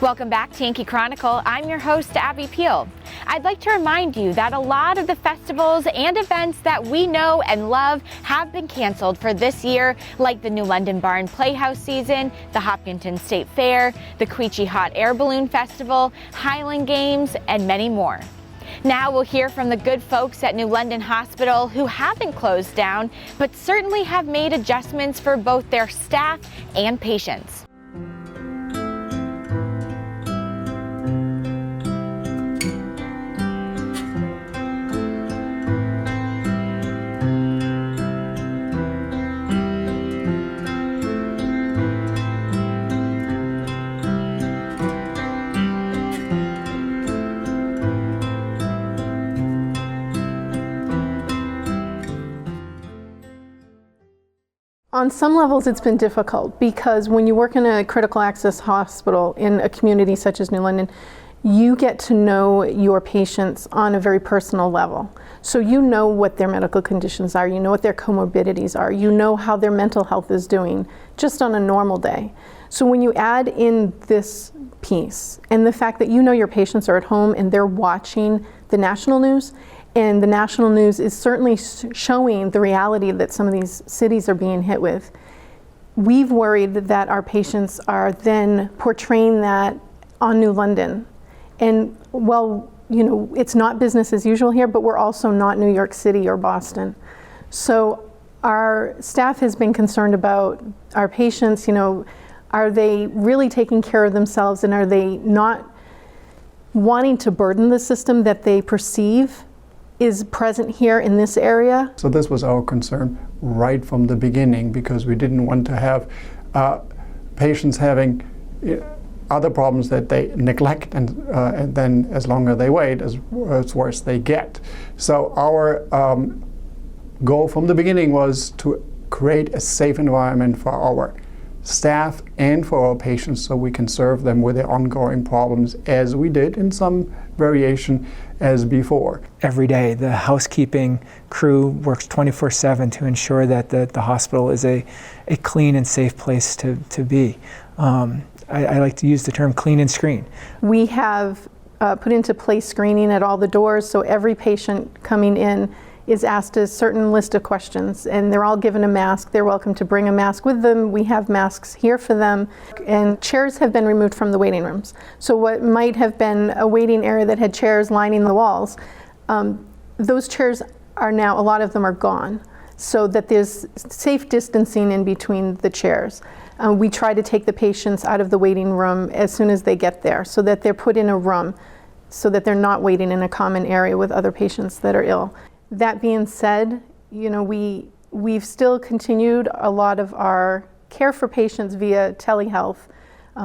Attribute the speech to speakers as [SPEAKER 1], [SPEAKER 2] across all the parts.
[SPEAKER 1] Welcome back to Yankee Chronicle. I'm your host, Abby Peel. I'd like to remind you that a lot of the festivals and events that we know and love have been canceled for this year, like the New London Barn Playhouse season, the Hopkinton State Fair, the Quechee Hot Air Balloon Festival, Highland Games, and many more. Now we'll hear from the good folks at New London Hospital who haven't closed down, but certainly have made adjustments for both their staff and patients.
[SPEAKER 2] On some levels it's been difficult because when you work in a critical access hospital in a community such as New London, you get to know your patients on a very personal level. So you know what their medical conditions are, you know what their comorbidities are, you know how their mental health is doing just on a normal day. So when you add in this piece and the fact that you know your patients are at home and they're watching the national news, and the national news is certainly showing the reality that some of these cities are being hit with. We've worried that our patients are then portraying that on New London. And well, you know, it's not business as usual here, but we're also not New York City or Boston. So our staff has been concerned about our patients, you know, are they really taking care of themselves and are they not wanting to burden the system that they perceive is present here in this area?
[SPEAKER 3] So this was our concern right from the beginning, because we didn't want to have patients having other problems that they neglect, and then as longer they wait, as worse they get. So our goal from the beginning was to create a safe environment for our staff and for our patients so we can serve them with their ongoing problems, as we did in some variation as before.
[SPEAKER 4] Every day the housekeeping crew works 24/7 to ensure that the hospital is a clean and safe place to be. I like to use the term clean and screen.
[SPEAKER 2] We have put into place screening at all the doors, so every patient coming in is asked a certain list of questions, and they're all given a mask. They're welcome to bring a mask with them. We have masks here for them, and chairs have been removed from the waiting rooms. So what might have been a waiting area that had chairs lining the walls, those chairs are now, a lot of them are gone, so that there's safe distancing in between the chairs. We try to take the patients out of the waiting room as soon as they get there, so that they're put in a room, so that they're not waiting in a common area with other patients that are ill. That being said, you know, we've still continued a lot of our care for patients via telehealth,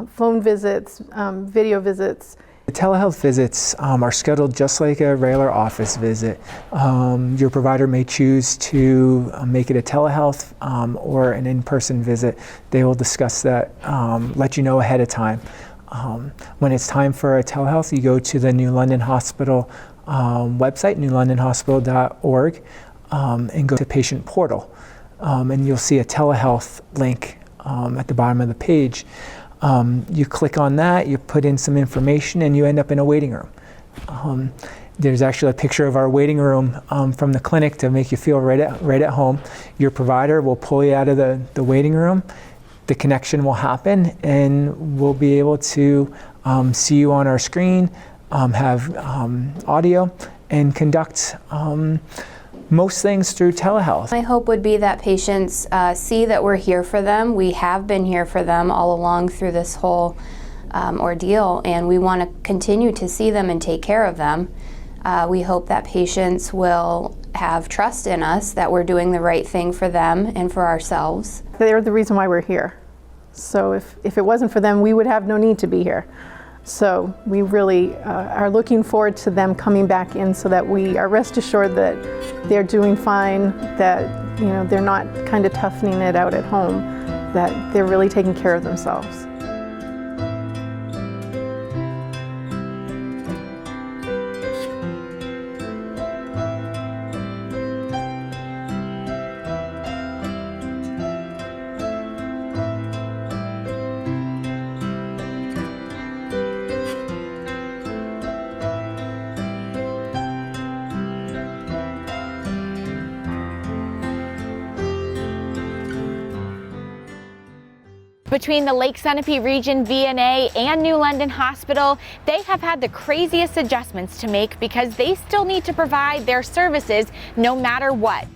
[SPEAKER 2] phone visits, video visits.
[SPEAKER 4] The telehealth visits are scheduled just like a regular office visit. Your provider may choose to make it a telehealth or an in-person visit. They will discuss that, let you know ahead of time. When it's time for a telehealth, you go to the New London Hospital website, newlondonhospital.org, and go to patient portal. And you'll see a telehealth link at the bottom of the page. You click on that, you put in some information, and you end up in a waiting room. There's actually a picture of our waiting room from the clinic to make you feel right at home. Your provider will pull you out of the waiting room. The connection will happen, and we'll be able to see you on our screen, have audio, and conduct most things through telehealth.
[SPEAKER 5] My hope would be that patients see that we're here for them. We have been here for them all along through this whole ordeal, and we want to continue to see them and take care of them. We hope that patients will have trust in us, that we're doing the right thing for them and for ourselves.
[SPEAKER 2] They're the reason why we're here. So if it wasn't for them, we would have no need to be here. So we really are looking forward to them coming back in so that we are rest assured that they're doing fine, that they're not kind of toughening it out at home, that they're really taking care of themselves.
[SPEAKER 1] Between the Lake Sunapee Region VNA and New London Hospital, they have had the craziest adjustments to make because they still need to provide their services no matter what.